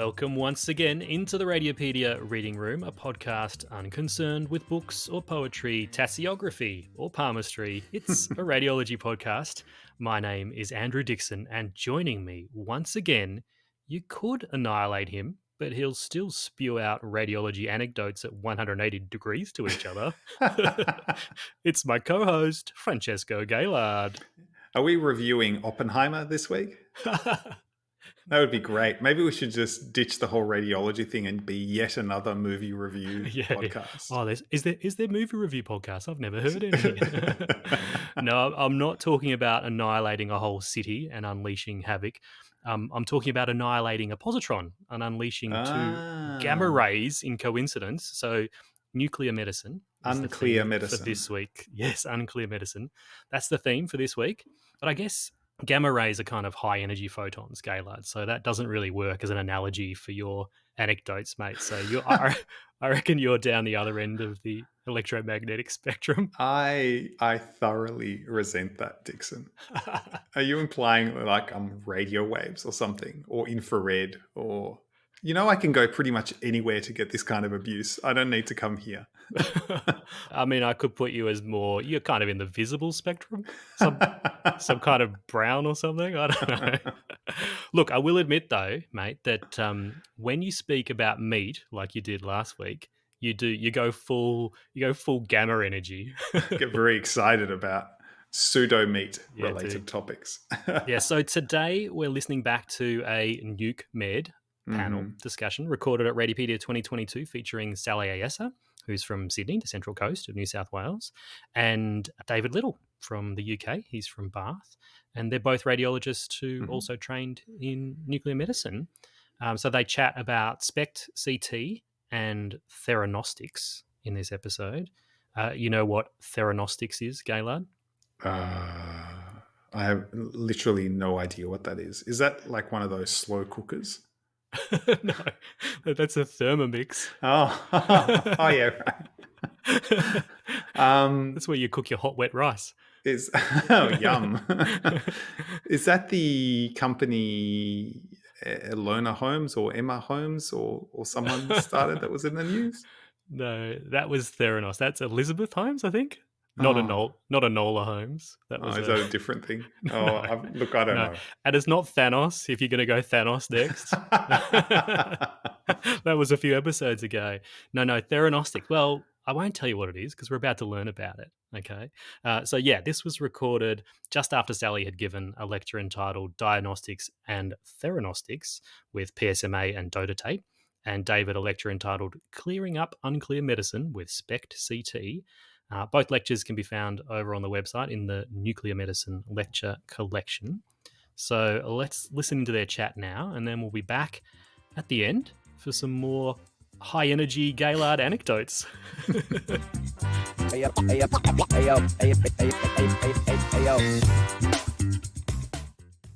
Welcome once again into the Radiopedia Reading Room, a podcast unconcerned with books or poetry, tasseography or palmistry. It's a radiology podcast. My name is Andrew Dixon, and joining me once again, you could annihilate him, but he'll still spew out radiology anecdotes at 180 degrees to each other. It's my co-host, Francesco Gaylard. Are we reviewing Oppenheimer this week? That would be great. Maybe we should just ditch the whole radiology thing and be yet another movie review podcast. Oh, is there movie review podcasts? I've never heard any. No, I'm not talking about annihilating a whole city and unleashing havoc. I'm talking about annihilating a positron and unleashing two gamma rays in coincidence. So nuclear medicine. Unclear medicine. For this week. Yes, unclear medicine. That's the theme for this week. But I guess gamma rays are kind of high energy photons, Gaylard. So that doesn't really work as an analogy for your anecdotes, mate. So I reckon you're down the other end of the electromagnetic spectrum. I thoroughly resent that, Dixon. Are you implying like radio waves or something, or infrared, or I can go pretty much anywhere to get this kind of abuse. I don't need to come here. I mean, I could put you as you're kind of in the visible spectrum, some kind of brown or something. I don't know. Look, I will admit though, mate, that when you speak about meat, like you did last week, you go full gamma energy. Get very excited about pseudo meat related topics. Yeah. So today we're listening back to a Nuke Med panel discussion recorded at Radiopedia 2022 featuring Sally Ayesa, who's from Sydney, the Central Coast of New South Wales, and David Little from the UK. He's from Bath. And they're both radiologists who also trained in nuclear medicine. So they chat about SPECT-CT and Theranostics in this episode. You know what Theranostics is, Gaylard? I have literally no idea what that is. Is that like one of those slow cookers? No, that's a Thermomix. Oh yeah, right. That's where you cook your hot, wet rice. Yum. Is that the company Elona Holmes or Emma Holmes or someone started that was in the news? No, that was Theranos. That's Elizabeth Holmes, I think. Not Enola Holmes. Is that a different thing? No. Look, I don't know. And it's not Thanos, if you're going to go Thanos next. That was a few episodes ago. No, Theranostic. Well, I won't tell you what it is because we're about to learn about it, okay? So, this was recorded just after Sally had given a lecture entitled Diagnostics and Theranostics with PSMA and dotatate, and David a lecture entitled Clearing Up Unclear Medicine with SPECT-CT. Both lectures can be found over on the website in the Nuclear Medicine Lecture Collection. So let's listen into their chat now, and then we'll be back at the end for some more high-energy Gaylard anecdotes.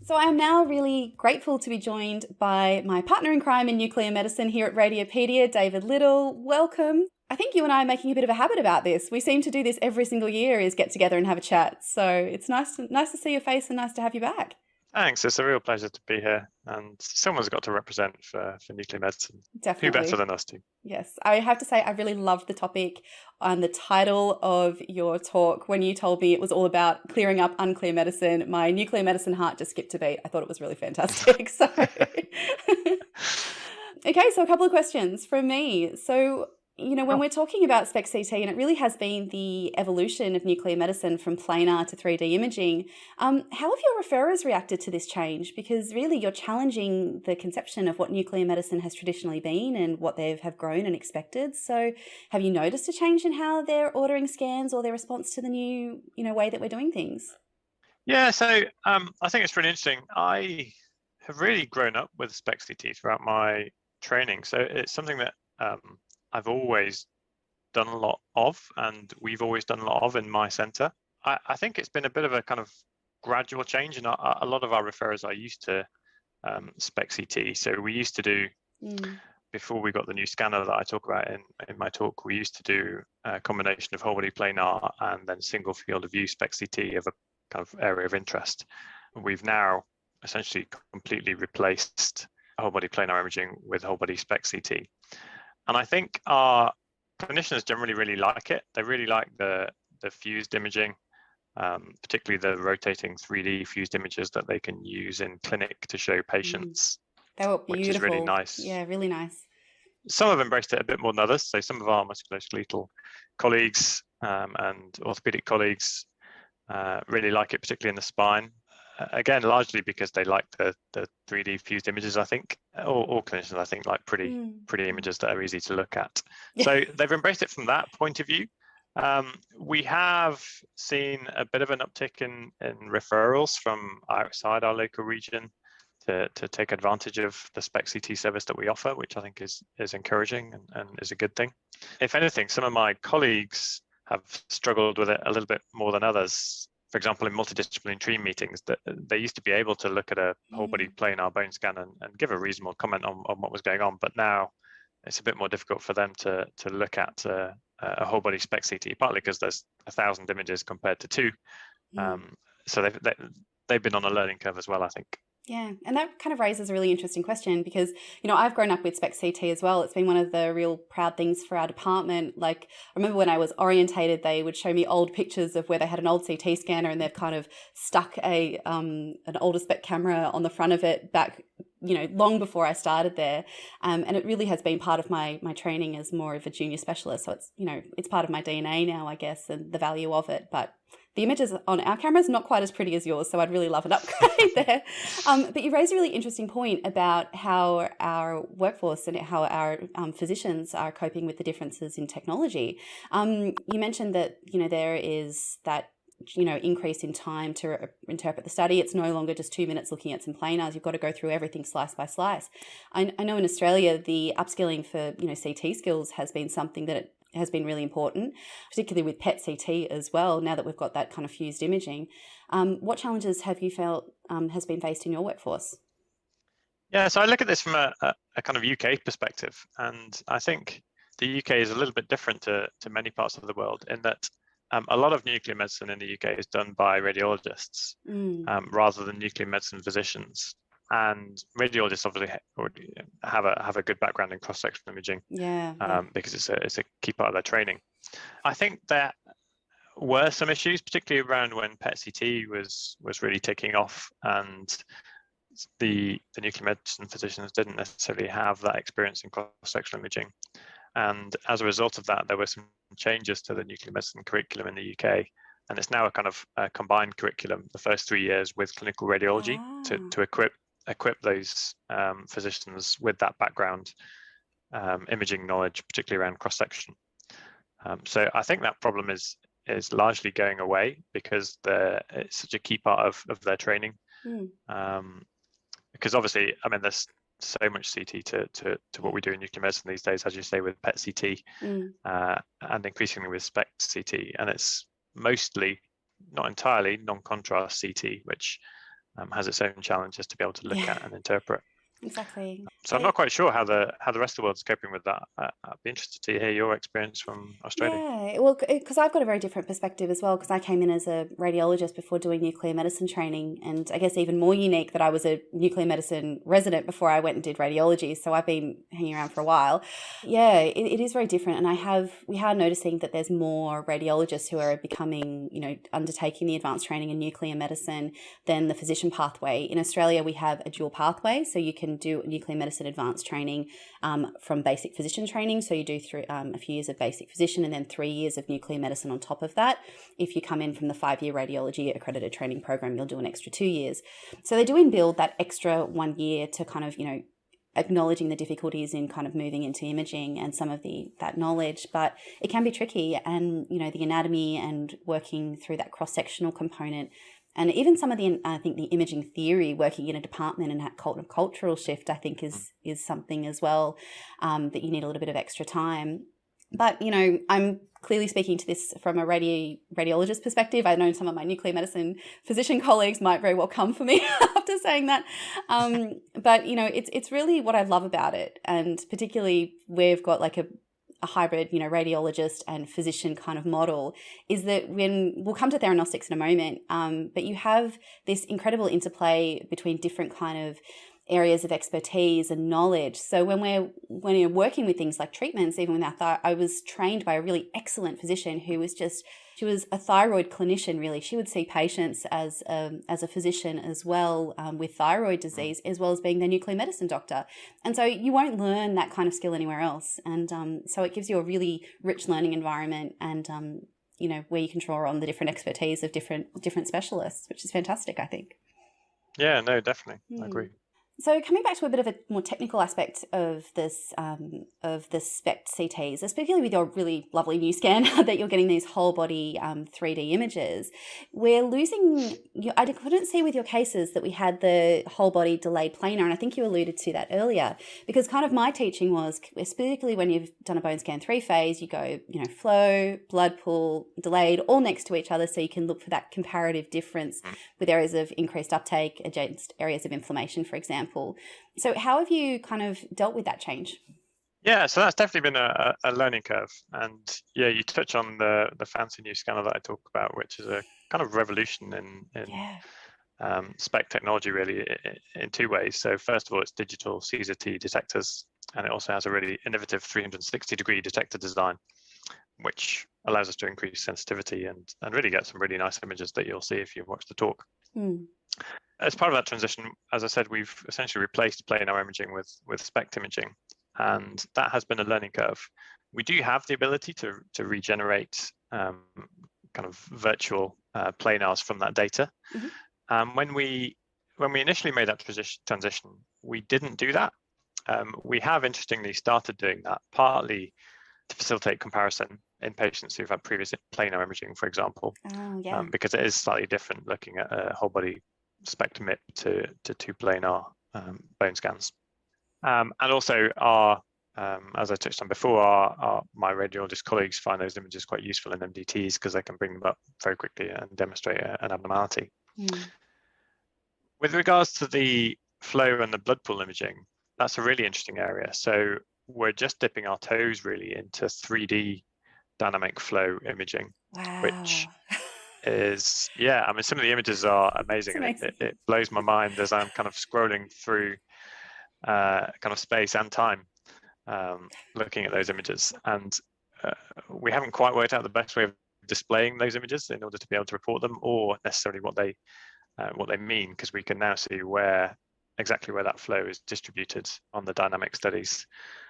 So I am now really grateful to be joined by my partner in crime in nuclear medicine here at Radiopedia, David Little. Welcome. I think you and I are making a bit of a habit about this. We seem to do this every single year, is get together and have a chat. So it's nice to see your face and nice to have you back. Thanks. It's a real pleasure to be here. And someone's got to represent for nuclear medicine. Definitely. Who better than us two? Yes. I have to say, I really loved the topic and the title of your talk. When you told me it was all about clearing up unclear medicine, my nuclear medicine heart just skipped a beat. I thought it was really fantastic. So, okay, so a couple of questions from me. So, when we're talking about SPECT-CT, and it really has been the evolution of nuclear medicine from planar to 3D imaging, how have your referrers reacted to this change? Because really you're challenging the conception of what nuclear medicine has traditionally been and what they have grown and expected. So have you noticed a change in how they're ordering scans or their response to the new, way that we're doing things? Yeah, so I think it's really interesting. I have really grown up with SPECT-CT throughout my training. So it's something that I've always done a lot of, and we've always done a lot of in my centre. I think it's been a bit of a kind of gradual change, and a lot of our referrers are used to SPECT-CT. So we used to do, before we got the new scanner that I talk about in my talk, we used to do a combination of whole body planar and then single field of view SPECT-CT of a kind of area of interest. We've now essentially completely replaced whole body planar imaging with whole body SPECT-CT. And I think our clinicians generally really like it. They really like the fused imaging, particularly the rotating 3D fused images that they can use in clinic to show patients, They were beautiful. which is really nice. Yeah, really nice. Some have embraced it a bit more than others. So some of our musculoskeletal colleagues and orthopedic colleagues really like it, particularly in the spine. Again, largely because they like the 3D fused images, I think. All clinicians, I think, like pretty images that are easy to look at. So they've embraced it from that point of view. We have seen a bit of an uptick in referrals from outside our local region to take advantage of the SPECT-CT service that we offer, which I think is encouraging and is a good thing. If anything, some of my colleagues have struggled with it a little bit more than others. For example, in multidisciplinary team meetings, that they used to be able to look at a whole body planar bone scan and give a reasonable comment on what was going on, but now it's a bit more difficult for them to look at a whole body SPECT-CT, partly because there's 1,000 images compared to 2. So they've been on a learning curve as well, I think. Yeah, and that kind of raises a really interesting question because, I've grown up with SPECT-CT as well. It's been one of the real proud things for our department. Like, I remember when I was orientated, they would show me old pictures of where they had an old CT scanner and they've kind of stuck an older SPECT camera on the front of it back, long before I started there. And it really has been part of my training as more of a junior specialist. So it's, it's part of my DNA now, I guess, and the value of it. But the images on our cameras not quite as pretty as yours, so I'd really love an upgrade there. But you raised a really interesting point about how our workforce and how our physicians are coping with the differences in technology. You mentioned that there is that increase in time to interpret the study. It's no longer just 2 minutes looking at some planars. You've got to go through everything slice by slice. I know in Australia the upskilling for CT skills has been something that has been really important, particularly with PET-CT as well, now that we've got that kind of fused imaging. What challenges have you felt has been faced in your workforce? Yeah, so I look at this from a kind of UK perspective, and I think the UK is a little bit different to many parts of the world in that a lot of nuclear medicine in the UK is done by radiologists rather than nuclear medicine physicians. And radiologists obviously already have a good background in cross-sectional imaging, because it's a key part of their training. I think there were some issues, particularly around when PET-CT was really taking off, and the nuclear medicine physicians didn't necessarily have that experience in cross-sectional imaging. And as a result of that, there were some changes to the nuclear medicine curriculum in the UK. And it's now a kind of combined curriculum, the first 3 years with clinical radiology to equip those physicians with that background imaging knowledge, particularly around cross-section. So I think that problem is largely going away because it's such a key part of their training. Because obviously, there's so much CT to what we do in nuclear medicine these days, as you say, with PET-CT and increasingly with SPECT-CT. And it's mostly, not entirely, non-contrast CT, which has its own challenges to be able to look at and interpret. Exactly. So I'm not quite sure how the rest of the world's coping with that. I'd be interested to hear your experience from Australia. Yeah, well, because I've got a very different perspective as well, because I came in as a radiologist before doing nuclear medicine training, and I guess even more unique that I was a nuclear medicine resident before I went and did radiology, so I've been hanging around for a while. Yeah, it is very different, and we are noticing that there's more radiologists who are becoming, undertaking the advanced training in nuclear medicine than the physician pathway. In Australia, we have a dual pathway, so you can do nuclear medicine advanced training from basic physician training. So you do a few years of basic physician and then 3 years of nuclear medicine on top of that. If you come in from the 5-year radiology accredited training program, you'll do an extra 2 years. So they do inbuild that extra 1 year to kind of, acknowledging the difficulties in kind of moving into imaging and some of that knowledge, but it can be tricky. And, the anatomy and working through that cross-sectional component, and even some of the imaging theory, working in a department and that cultural shift, I think is something as well that you need a little bit of extra time. But, I'm clearly speaking to this from a radiologist perspective. I know some of my nuclear medicine physician colleagues might very well come for me after saying that. But, it's really what I love about it. And particularly we've got like a hybrid, radiologist and physician kind of model, is that when we'll come to Theranostics in a moment, but you have this incredible interplay between different kind of areas of expertise and knowledge. So when you're working with things like treatments, even with I was trained by a really excellent physician who was she was a thyroid clinician, really. She would see patients as a physician as well, with thyroid disease, as well as being their nuclear medicine doctor. And so you won't learn that kind of skill anywhere else. And so it gives you a really rich learning environment, and where you can draw on the different expertise of different specialists, which is fantastic, I think. Yeah, no, definitely. I agree. So coming back to a bit of a more technical aspect of this, of the SPECT-CTs, particularly with your really lovely new scan that you're getting these whole body 3D images, we're losing. I couldn't see with your cases that we had the whole body delayed planar, and I think you alluded to that earlier, because kind of my teaching was, particularly when you've done a bone scan 3-phase, you go, flow, blood pool, delayed, all next to each other, so you can look for that comparative difference with areas of increased uptake against areas of inflammation, for example. So how have you kind of dealt with that change? Yeah, so that's definitely been a learning curve. And yeah, you touch on the fancy new scanner that I talk about, which is a kind of revolution in SPECT technology, really, in two ways. So first of all, it's digital CST detectors, and it also has a really innovative 360-degree detector design, which allows us to increase sensitivity and really get some really nice images that you'll see if you watch the talk. As part of that transition, as I said, we've essentially replaced planar imaging with SPECT imaging, and that has been a learning curve. We do have the ability to regenerate kind of virtual planars from that data. When we initially made that transition, we didn't do that. We have interestingly started doing that, partly to facilitate comparison in patients who've had previous planar imaging, for example, because it is slightly different looking at a whole body SPECT MIP to two planar bone scans. And also as I touched on before, my radiologist colleagues find those images quite useful in MDTs because they can bring them up very quickly and demonstrate an abnormality. With regards to the flow and the blood pool imaging, that's a really interesting area. So we're just dipping our toes really into 3D dynamic flow imaging, which is, I mean, some of the images are amazing. It blows my mind as I'm kind of scrolling through kind of space and time looking at those images. And we haven't quite worked out the best way of displaying those images in order to be able to report them, or necessarily what they mean, because we can now see exactly where that flow is distributed on the dynamic studies.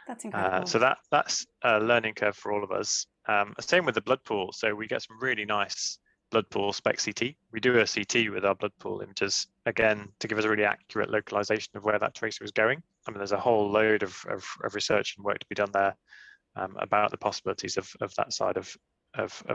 That's incredible. So that's a learning curve for all of us. Same with the blood pool. So we get some really nice blood pool SPECT-CT. We do a CT with our blood pool images, again, to give us a really accurate localization of where that tracer is going. I mean, there's a whole load of research and work to be done there about the possibilities of that side of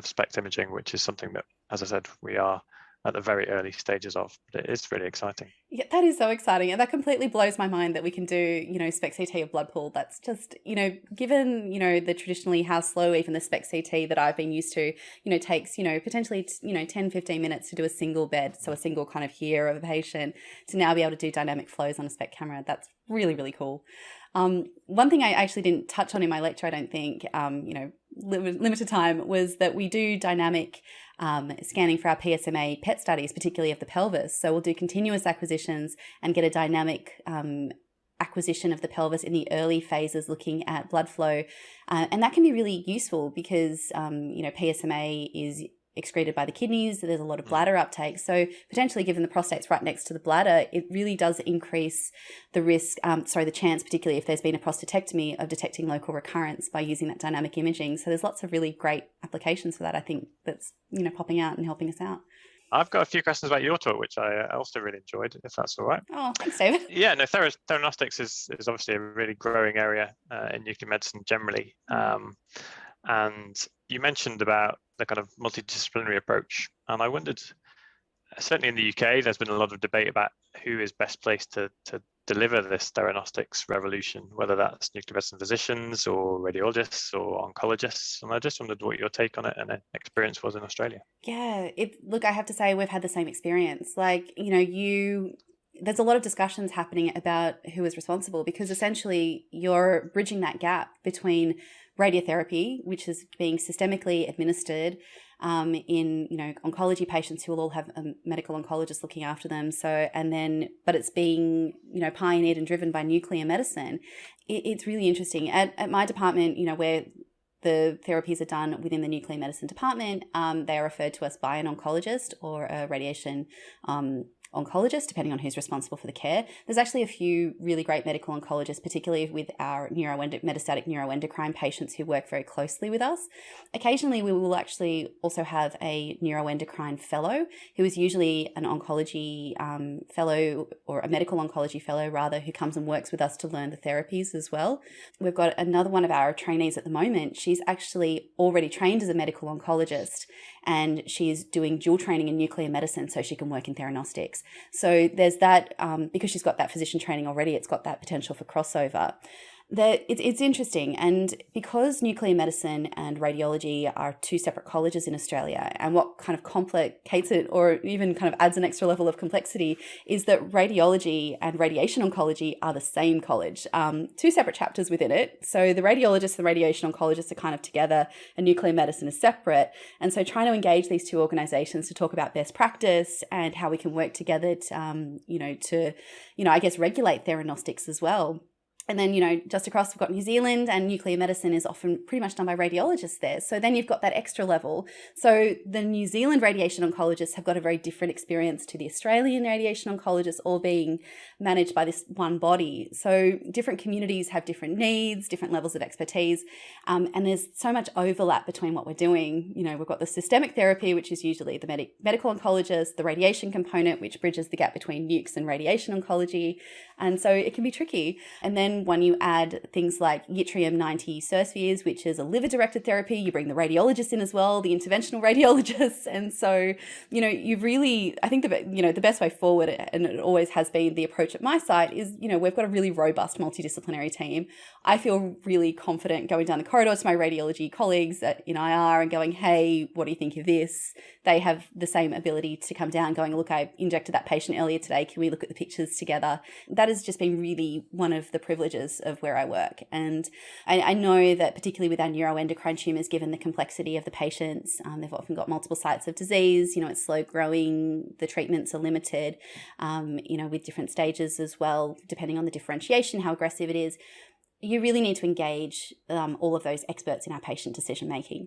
SPECT imaging, which is something that, as I said, we are at the very early stages of, but it is really exciting. Yeah, that is so exciting. And that completely blows my mind that we can do, SPECT-CT of blood pool. That's just, given, the traditionally how slow even the SPECT-CT that I've been used to, takes, potentially, 10, 15 minutes to do a single bed. So a single kind of hair of a patient, to now be able to do dynamic flows on a SPECT camera. That's really, really cool. One thing I actually didn't touch on in my lecture, I don't think, limited time, was that we do dynamic scanning for our PSMA PET studies, particularly of the pelvis. So we'll do continuous acquisitions and get a dynamic acquisition of the pelvis in the early phases looking at blood flow. And that can be really useful because, PSMA is excreted by the kidneys. There's a lot of bladder uptake. So potentially, given the prostate's right next to the bladder, it really does increase the risk, the chance, particularly if there's been a prostatectomy, of detecting local recurrence by using that dynamic imaging. So there's lots of really great applications for that, I think, that's, popping out and helping us out. I've got a few questions about your talk, which I also really enjoyed, if that's all right. Oh, thanks, David. Yeah, no, Theranostics is obviously a really growing area in nuclear medicine generally. And you mentioned about the kind of multidisciplinary approach. And I wondered, certainly in the UK, there's been a lot of debate about who is best placed to deliver this Theranostics revolution, whether that's nuclear medicine physicians or radiologists or oncologists. And I just wondered what your take on it and experience was in Australia. Yeah, look, I have to say we've had the same experience. Like, there's a lot of discussions happening about who is responsible, because essentially you're bridging that gap between radiotherapy, which is being systemically administered in oncology patients who will all have a medical oncologist looking after them. But it's being pioneered and driven by nuclear medicine. It's really interesting. At my department, where the therapies are done within the nuclear medicine department, they are referred to us by an oncologist or a radiation oncologist, depending on who's responsible for the care. There's actually a few really great medical oncologists, particularly with our metastatic neuroendocrine patients who work very closely with us. Occasionally, we will actually also have a neuroendocrine fellow who is usually an oncology fellow, or a medical oncology fellow rather, who comes and works with us to learn the therapies as well. We've got another one of our trainees at the moment. She's actually already trained as a medical oncologist, and she's doing dual training in nuclear medicine so she can work in theranostics. So there's that, because she's got that physician training already, it's got that potential for crossover. It's interesting, and because nuclear medicine and radiology are two separate colleges in Australia, and what kind of complicates it, or even kind of adds an extra level of complexity, is that radiology and radiation oncology are the same college, two separate chapters within it. So the radiologists and radiation oncologists are kind of together, and nuclear medicine is separate. And so trying to engage these two organisations to talk about best practice and how we can work together to I guess regulate theranostics as well. And then, just across, we've got New Zealand, and nuclear medicine is often pretty much done by radiologists there. So then you've got that extra level. So the New Zealand radiation oncologists have got a very different experience to the Australian radiation oncologists, all being managed by this one body. So different communities have different needs, different levels of expertise. And there's so much overlap between what we're doing. We've got the systemic therapy, which is usually the medical oncologist, the radiation component, which bridges the gap between nukes and radiation oncology. And so it can be tricky. And then when you add things like yttrium-90 surspheres, which is a liver-directed therapy, you bring the radiologists in as well, the interventional radiologists. And so, you've really, I think the best way forward, and it always has been the approach at my site, is, we've got a really robust multidisciplinary team. I feel really confident going down the corridor to my radiology colleagues in IR and going, hey, what do you think of this? They have the same ability to come down going, look, I injected that patient earlier today. Can we look at the pictures together? That has just been really one of the privileges of where I work. And I know that particularly with our neuroendocrine tumours, given the complexity of the patients, they've often got multiple sites of disease, it's slow growing, the treatments are limited, with different stages as well, depending on the differentiation, how aggressive it is. You really need to engage all of those experts in our patient decision making.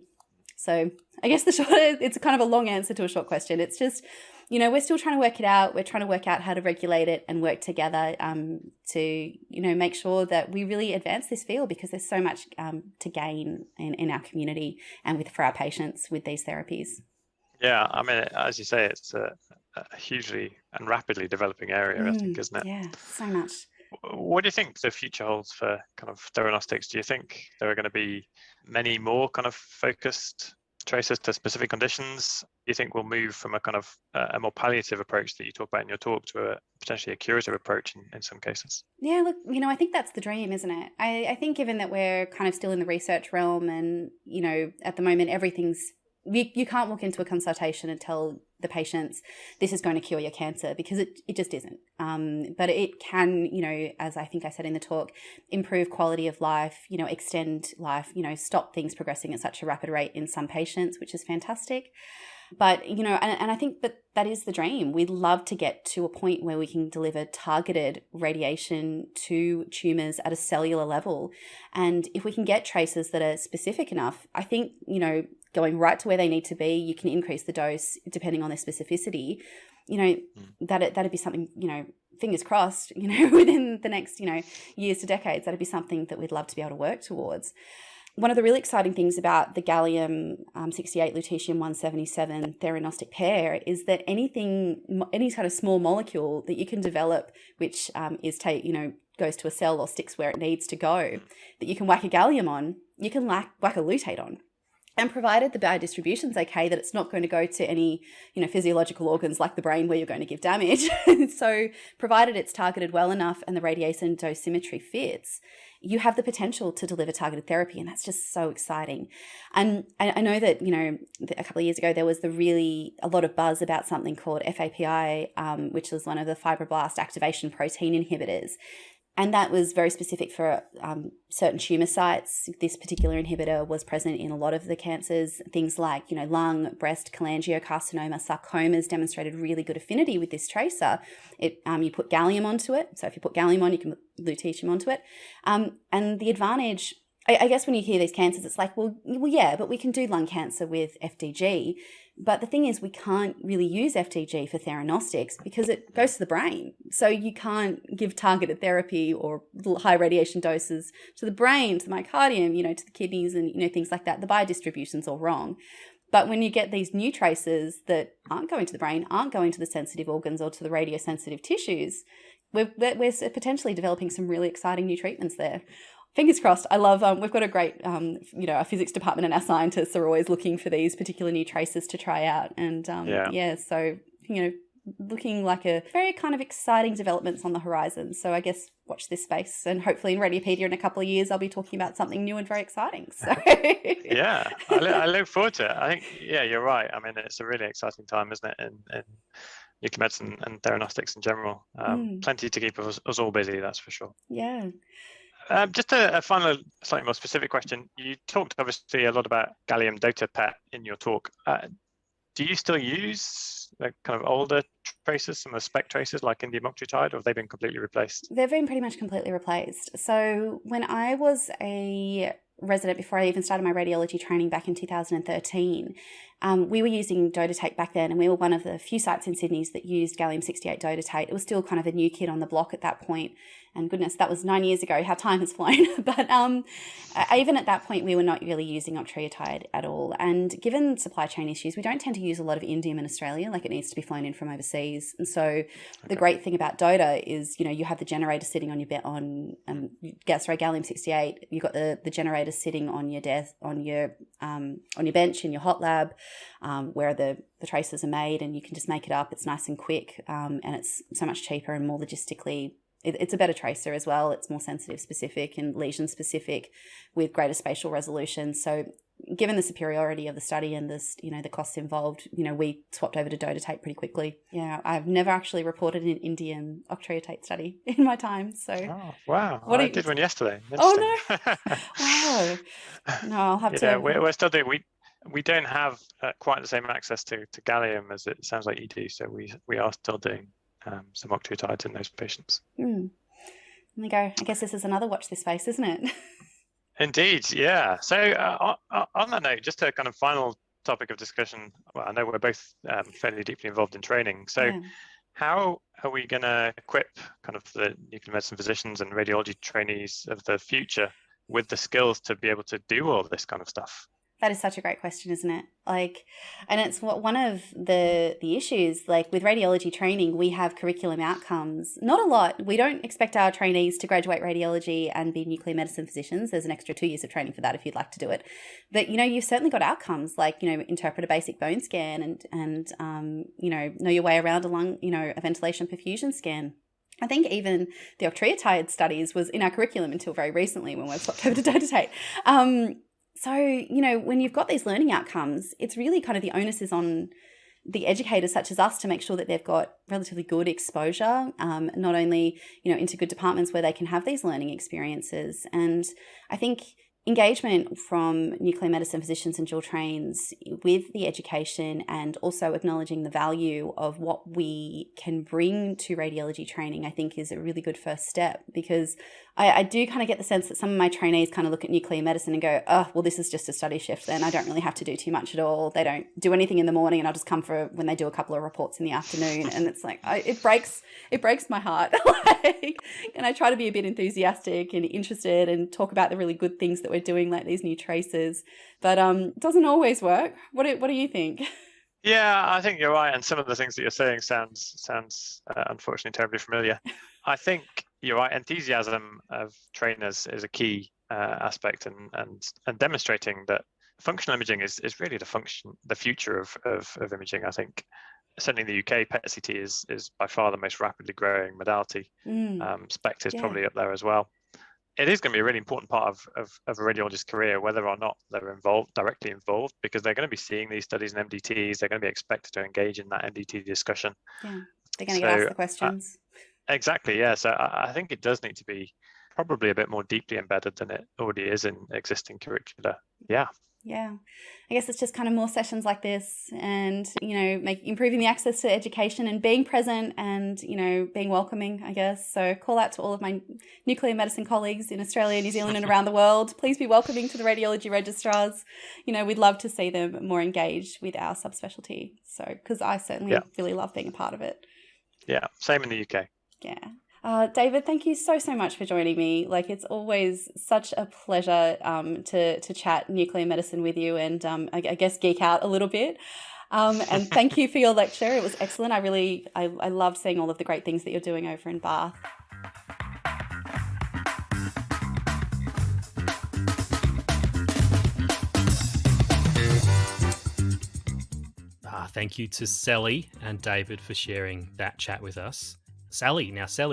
So I guess it's kind of a long answer to a short question. It's just, we're still trying to work it out. We're trying to work out how to regulate it and work together to, make sure that we really advance this field, because there's so much to gain in our community and for our patients with these therapies. Yeah, I mean, as you say, it's a hugely and rapidly developing area, I think, isn't it? Yeah, so much. What do you think the future holds for kind of theranostics? Do you think there are going to be many more kind of focused tracers to specific conditions? Do you think we'll move from a kind of a more palliative approach that you talk about in your talk to potentially a curative approach in some cases? Yeah, look, I think that's the dream, isn't it? I think given that we're kind of still in the research realm and, at the moment everything's, you can't walk into a consultation and tell the patients this is going to cure your cancer, because it just isn't. But it can, as I think I said in the talk, improve quality of life, extend life, stop things progressing at such a rapid rate in some patients, which is fantastic. But, and I think that is the dream. We'd love to get to a point where we can deliver targeted radiation to tumours at a cellular level. And if we can get tracers that are specific enough, I think, going right to where they need to be, you can increase the dose depending on their specificity. That'd be something, fingers crossed, within the next, years to decades, that'd be something that we'd love to be able to work towards. One of the really exciting things about the gallium-68 lutetium-177 theranostic pair is that any kind of small molecule that you can develop, which goes to a cell or sticks where it needs to go, that you can whack a gallium on, you can whack a lutate on. And provided the biodistribution's okay, that it's not going to go to any, physiological organs like the brain where you're going to give damage. So provided it's targeted well enough and the radiation dosimetry fits, you have the potential to deliver targeted therapy. And that's just so exciting. And I know that, a couple of years ago, there was a lot of buzz about something called FAPI, which was one of the fibroblast activation protein inhibitors. And that was very specific for certain tumor sites. This particular inhibitor was present in a lot of the cancers. Things like, lung, breast, cholangiocarcinoma, sarcomas demonstrated really good affinity with this tracer. You put gallium onto it. So if you put gallium on, you can put lutetium onto it. And the advantage, I guess when you hear these cancers, it's like, well, yeah, but we can do lung cancer with FDG. But the thing is, we can't really use FDG for theranostics because it goes to the brain. So you can't give targeted therapy or high radiation doses to the brain, to the myocardium, to the kidneys and, things like that. The biodistribution's all wrong. But when you get these new tracers that aren't going to the brain, aren't going to the sensitive organs or to the radiosensitive tissues, we're potentially developing some really exciting new treatments there. Fingers crossed. I love, we've got a great, our physics department and our scientists are always looking for these particular new tracers to try out. And so, looking like a very kind of exciting developments on the horizon. So I guess watch this space, and hopefully in Radiopedia in a couple of years, I'll be talking about something new and very exciting. So yeah, I look forward to it. I think, you're right. I mean, it's a really exciting time, isn't it? In nuclear medicine and theranostics in general. Plenty to keep us all busy, that's for sure. Yeah. Just a final, slightly more specific question. You talked obviously a lot about gallium DOTA PET in your talk. Do you still use the kind of older tracers, some of the SPECT tracers like indium octreotide, or have they been completely replaced? They've been pretty much completely replaced. So when I was a resident, before I even started my radiology training back in 2013, we were using dotatate back then, and we were one of the few sites in Sydney that used gallium-68 dotatate. It was still kind of a new kid on the block at that point. And goodness, that was 9 years ago. How time has flown. But even at that point, we were not really using octreotide at all. And given supply chain issues, we don't tend to use a lot of indium in Australia. Like, it needs to be flown in from overseas. And so the great thing about DOTA is, you have the generator sitting on your gallium-68. You've got the generator sitting on your desk, on your bench in your hot lab, where the tracers are made, and you can just make it up. It's nice and quick, and it's so much cheaper and more logistically. It's a better tracer as well. It's more sensitive specific and lesion specific with greater spatial resolution. So given the superiority of the study and this, the costs involved, we swapped over to dotatate pretty quickly. Yeah, I've never actually reported an indium octreotate study in my time. So wow. I did one yesterday. Oh no. Wow. No, I'll have to. We're still doing, we don't have quite the same access to gallium as it sounds like you do. So we are still doing some octreotides in those patients. There we go. I guess this is another watch this space, isn't it? Indeed, yeah. So on that note, just a kind of final topic of discussion. Well, I know we're both fairly deeply involved in training. So how are we going to equip kind of the nuclear medicine physicians and radiology trainees of the future with the skills to be able to do all this kind of stuff? That is such a great question, isn't it? And it's one of the issues, like with radiology training, we have curriculum outcomes. Not a lot. We don't expect our trainees to graduate radiology and be nuclear medicine physicians. There's an extra 2 years of training for that if you'd like to do it. But, you've certainly got outcomes like, interpret a basic bone scan and know your way around a lung, a ventilation perfusion scan. I think even the octreotide studies was in our curriculum until very recently when we swapped over to dotatate. So, when you've got these learning outcomes, it's really kind of the onus is on the educators such as us to make sure that they've got relatively good exposure, not only, into good departments where they can have these learning experiences. And I think engagement from nuclear medicine physicians and dual trains with the education, and also acknowledging the value of what we can bring to radiology training, I think is a really good first step, because I do kind of get the sense that some of my trainees kind of look at nuclear medicine and go, oh, well, this is just a study shift then. I don't really have to do too much at all. They don't do anything in the morning, and I'll just come for when they do a couple of reports in the afternoon. And it's like, it breaks my heart. And I try to be a bit enthusiastic and interested and talk about the really good things that we're doing, like these new tracers. But it doesn't always work. What do you think? Yeah, I think you're right. And some of the things that you're saying sounds unfortunately terribly familiar. I think you're right. Enthusiasm of trainers is a key aspect, and demonstrating that functional imaging is really the future of imaging. I think certainly in the UK, PET-CT is by far the most rapidly growing modality. SPECT is probably up there as well. It is going to be a really important part of a radiologist's career, whether or not they're directly involved, because they're going to be seeing these studies in MDTs. They're going to be expected to engage in that MDT discussion. Yeah, they're going to get asked the questions. Exactly, yeah. So I think it does need to be probably a bit more deeply embedded than it already is in existing curricula. Yeah. Yeah. I guess it's just kind of more sessions like this and, improving the access to education and being present and, being welcoming, I guess. So call out to all of my nuclear medicine colleagues in Australia, New Zealand and around the world. Please be welcoming to the radiology registrars. We'd love to see them more engaged with our subspecialty. So, because I certainly really love being a part of it. Yeah, same in the UK. Yeah. David, thank you so much for joining me. Like, it's always such a pleasure to chat nuclear medicine with you and I guess geek out a little bit. And thank you for your lecture. It was excellent. I loved seeing all of the great things that you're doing over in Bath. Thank you to Sally and David for sharing that chat with us. Sally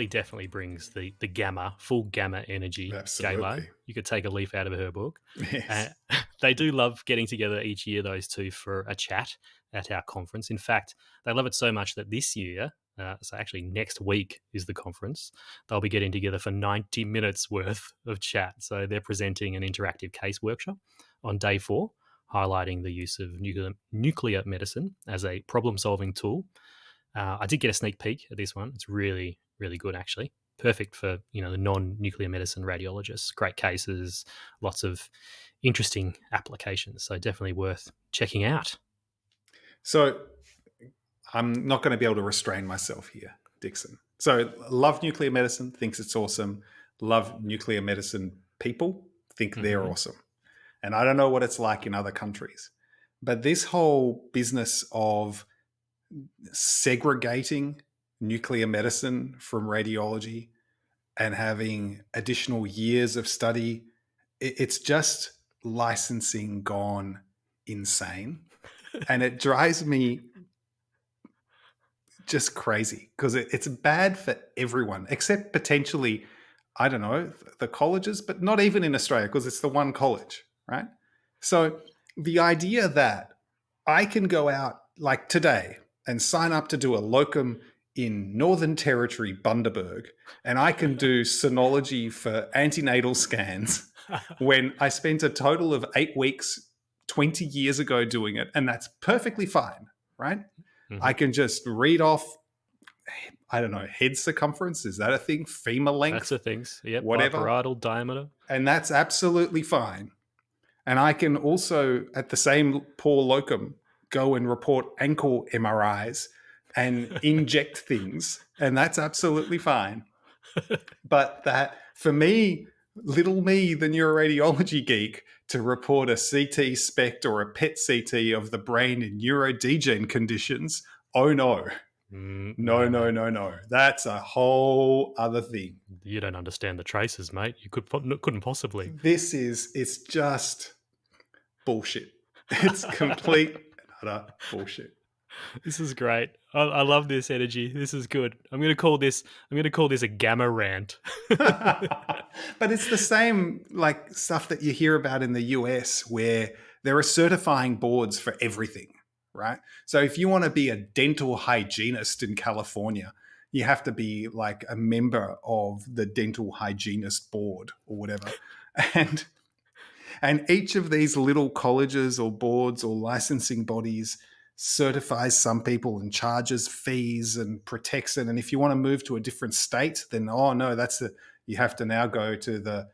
definitely brings the full gamma energy. Absolutely. Galo. You could take a leaf out of her book. Yes. They do love getting together each year, those two, for a chat at our conference. In fact, they love it so much that this year, so actually next week is the conference, they'll be getting together for 90 minutes worth of chat. So they're presenting an interactive case workshop on day 4, highlighting the use of nuclear medicine as a problem-solving tool. I did get a sneak peek at this one. It's really, really good, actually. Perfect for the non-nuclear medicine radiologists. Great cases, lots of interesting applications. So definitely worth checking out. So I'm not going to be able to restrain myself here, Dixon. So love nuclear medicine, thinks it's awesome. Love nuclear medicine people, think they're awesome. And I don't know what it's like in other countries, but this whole business of segregating nuclear medicine from radiology and having additional years of study, it's just licensing gone insane. And it drives me just crazy because it's bad for everyone except potentially, I don't know, the colleges, but not even in Australia because it's the one college, right? So the idea that I can go out like today and sign up to do a locum in Northern Territory, Bundaberg, and I can do sonology for antenatal scans when I spent a total of 8 weeks 20 years ago doing it, and that's perfectly fine, right? I can just read off, I don't know, head circumference. Is that a thing? Femur length? That's the things. Yep. Whatever. Biparietal diameter. And that's absolutely fine. And I can also, at the same poor locum, go and report ankle MRIs and inject things. And that's absolutely fine. But that, for me, little me, the neuroradiology geek, to report a CT SPECT or a PET CT of the brain in neurodegen conditions, oh no. No. That's a whole other thing. You don't understand the traces, mate. You couldn't possibly. It's just bullshit. It's complete and utter bullshit. This is great. I love this energy. This is good. I'm going to call this a gamma rant. But it's the same like stuff that you hear about in the US where there are certifying boards for everything, right? So if you want to be a dental hygienist in California, you have to be like a member of the dental hygienist board or whatever. And each of these little colleges or boards or licensing bodies certifies some people and charges fees and protects it. And if you want to move to a different state, then you have to now go to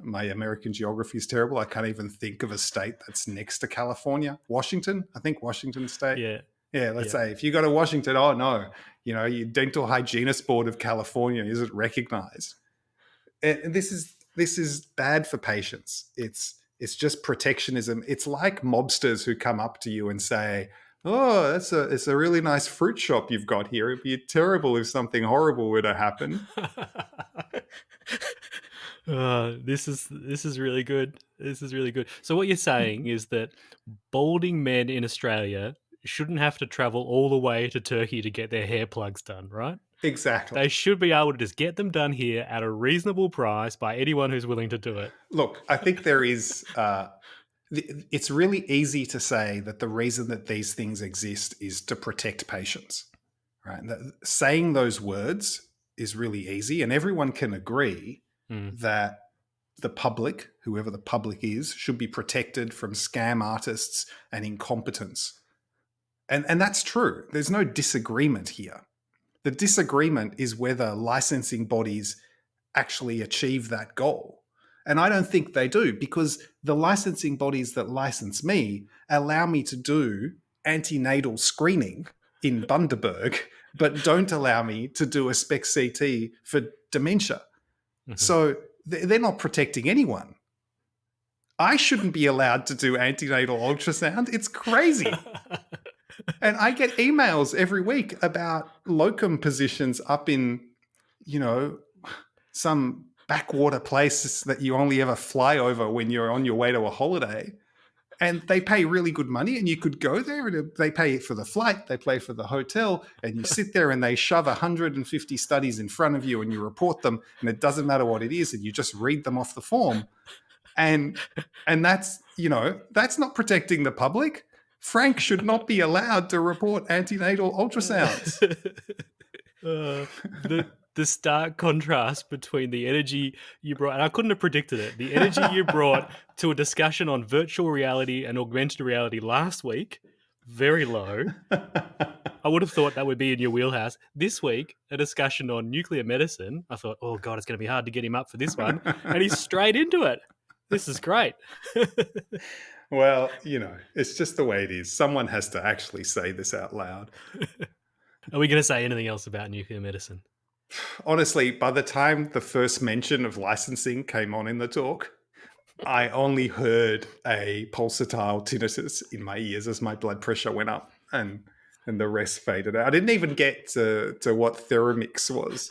my American geography is terrible. I can't even think of a state that's next to California. Washington, I think Washington State. Yeah. Let's say if you go to Washington, oh no, your Dental Hygienist Board of California isn't recognized. And this is bad for patients. It's just protectionism. It's like mobsters who come up to you and say, oh, it's a really nice fruit shop you've got here. It'd be terrible if something horrible were to happen. This is really good. This is really good. So what you're saying is that balding men in Australia shouldn't have to travel all the way to Turkey to get their hair plugs done, right? Exactly. They should be able to just get them done here at a reasonable price by anyone who's willing to do it. Look, I think there is... it's really easy to say that the reason that these things exist is to protect patients, right? Saying those words is really easy, and everyone can agree that the public, whoever the public is, should be protected from scam artists and incompetence. And that's true. There's no disagreement here. The disagreement is whether licensing bodies actually achieve that goal. And I don't think they do, because the licensing bodies that license me allow me to do antenatal screening in Bundaberg, but don't allow me to do a SPECT-CT for dementia. So they're not protecting anyone. I shouldn't be allowed to do antenatal ultrasound. It's crazy. And I get emails every week about locum positions up in, some backwater place that you only ever fly over when you're on your way to a holiday. And they pay really good money, and you could go there, and they pay for the flight, they pay for the hotel, and you sit there and they shove 150 studies in front of you and you report them, and it doesn't matter what it is, and you just read them off the form. And that's, that's not protecting the public. Frank should not be allowed to report antenatal ultrasounds. The stark contrast between the energy you brought, and I couldn't have predicted it, the energy you brought to a discussion on virtual reality and augmented reality last week, very low. I would have thought that would be in your wheelhouse. This week, a discussion on nuclear medicine. I thought, oh God, it's going to be hard to get him up for this one. And he's straight into it. This is great. Well, it's just the way it is. Someone has to actually say this out loud. Are we going to say anything else about nuclear medicine? Honestly, by the time the first mention of licensing came on in the talk, I only heard a pulsatile tinnitus in my ears as my blood pressure went up, and the rest faded out. I didn't even get to what Theramix was.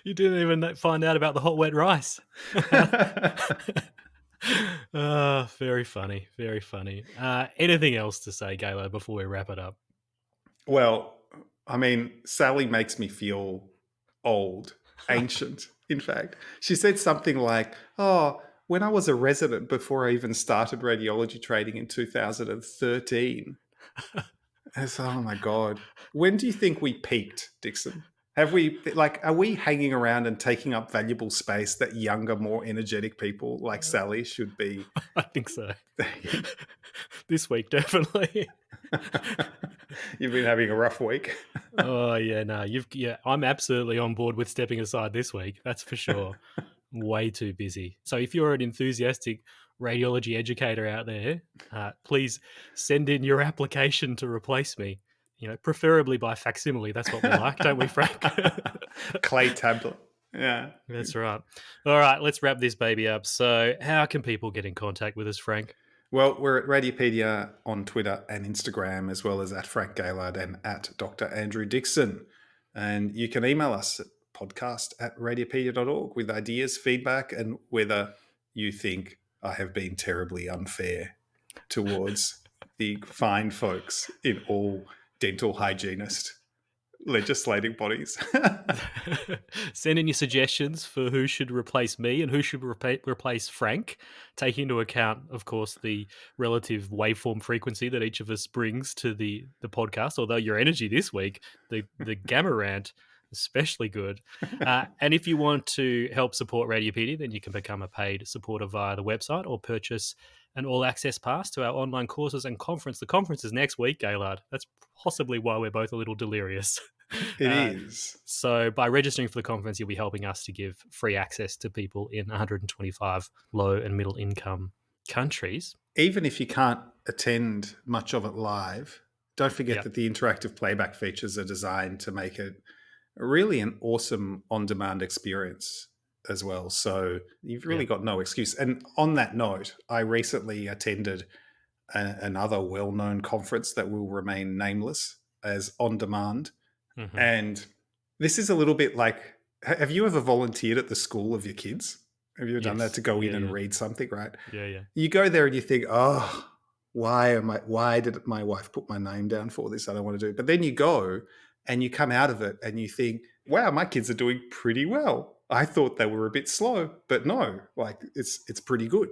You didn't even find out about the hot wet rice. Very funny, very funny. Anything else to say, Galo, before we wrap it up? Well, I mean, Sally makes me feel old, ancient, in fact. She said something like, oh, when I was a resident before I even started radiology training in 2013. I said, oh my God. When do you think we peaked, Dixon? Are we hanging around and taking up valuable space that younger, more energetic people like Sally should be? I think so. This week, definitely. You've been having a rough week. Oh yeah, no, I'm absolutely on board with stepping aside this week. That's for sure. Way too busy. So if you're an enthusiastic radiology educator out there, please send in your application to replace me. Preferably by facsimile. That's what we like, don't we, Frank? Clay tablet. Yeah. That's right. All right, let's wrap this baby up. So how can people get in contact with us, Frank? Well, we're at Radiopedia on Twitter and Instagram, as well as at Frank Gaylard and at Dr. Andrew Dixon. And you can email us at podcast@radiopedia.org with ideas, feedback, and whether you think I have been terribly unfair towards the fine folks in all dental hygienist legislating bodies. Send in your suggestions for who should replace me and who should replace Frank, taking into account, of course, the relative waveform frequency that each of us brings to the podcast. Although your energy this week, the gamma rant, especially good. And if you want to help support Radiopedia, then you can become a paid supporter via the website or purchase an all-access pass to our online courses and conference. The conference is next week, Gaylard. That's possibly why we're both a little delirious. It is. So by registering for the conference, you'll be helping us to give free access to people in 125 low and middle income countries. Even if you can't attend much of it live, don't forget that the interactive playback features are designed to make it really an awesome on-demand experience as well. So you've really got no excuse. And on that note, I recently attended another well-known conference that will remain nameless as On Demand. Mm-hmm. And this is a little bit like, have you ever volunteered at the school of your kids? Have you ever done that to go in and read something, right? Yeah. You go there and you think, oh, why did my wife put my name down for this? I don't want to do it. But then you go and you come out of it and you think, wow, my kids are doing pretty well. I thought they were a bit slow, but no, like it's pretty good.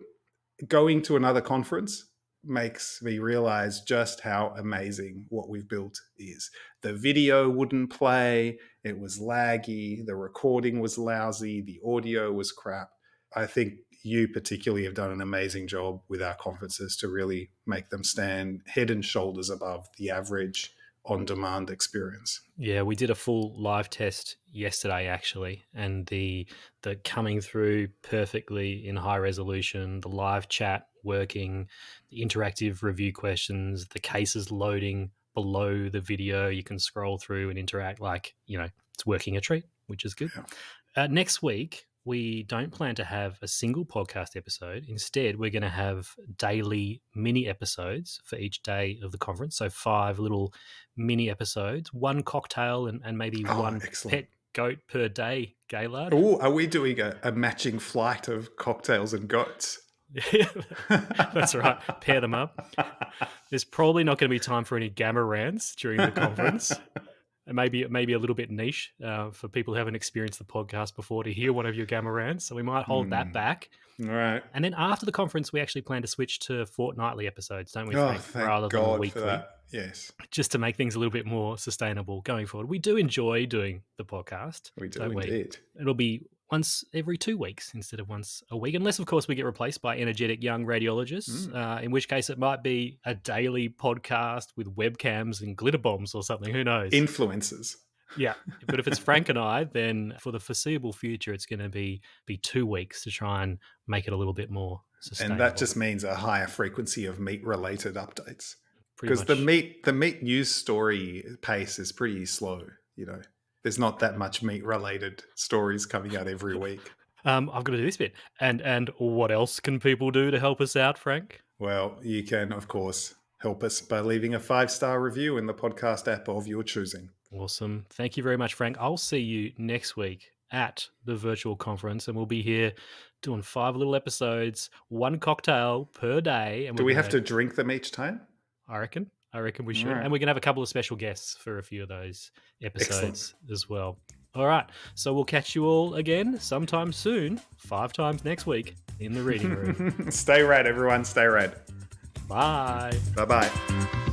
Going to another conference, makes me realize just how amazing what we've built is. The video wouldn't play, it was laggy, the recording was lousy, the audio was crap. I think you particularly have done an amazing job with our conferences to really make them stand head and shoulders above the average on-demand experience. Yeah, we did a full live test yesterday, actually, and the coming through perfectly in high resolution, the live chat working, the interactive review questions, the cases loading below the video. You can scroll through and interact like, it's working a treat, which is good. Yeah. Next week, we don't plan to have a single podcast episode. Instead, we're going to have daily mini episodes for each day of the conference. So 5 little mini episodes, 1 cocktail and maybe one excellent. pet goat per day, Gaylard. Oh, are we doing a matching flight of cocktails and goats? That's right. Pair them up. There's probably not going to be time for any gamma rants during the conference. And maybe a little bit niche for people who haven't experienced the podcast before to hear one of your gamma rants. So we might hold that back. All right. And then after the conference, we actually plan to switch to fortnightly episodes, don't we, Oh, Frank? thank Rather than God weekly. for that. Yes. Just to make things a little bit more sustainable going forward. We do enjoy doing the podcast. We do don't indeed. It'll be once every 2 weeks instead of once a week, unless, of course, we get replaced by energetic young radiologists, in which case it might be a daily podcast with webcams and glitter bombs or something. Who knows? Influencers. Yeah, but if it's Frank and I, then for the foreseeable future, it's going to be 2 weeks to try and make it a little bit more sustainable. And that just means a higher frequency of meat-related updates. Pretty Because much. the meat news story pace is pretty slow. There's not that much meat-related stories coming out every week. I've got to do this bit. And what else can people do to help us out, Frank? Well, you can, of course, help us by leaving a 5-star review in the podcast app of your choosing. Awesome. Thank you very much, Frank. I'll see you next week at the virtual conference, and we'll be here doing 5 little episodes, 1 cocktail per day. And do we have to drink them each time? I reckon we should. Right. And we're going to have a couple of special guests for a few of those episodes as well. All right. So we'll catch you all again sometime soon, 5 times next week in the reading room. Stay rad, everyone. Stay rad. Bye. Bye-bye.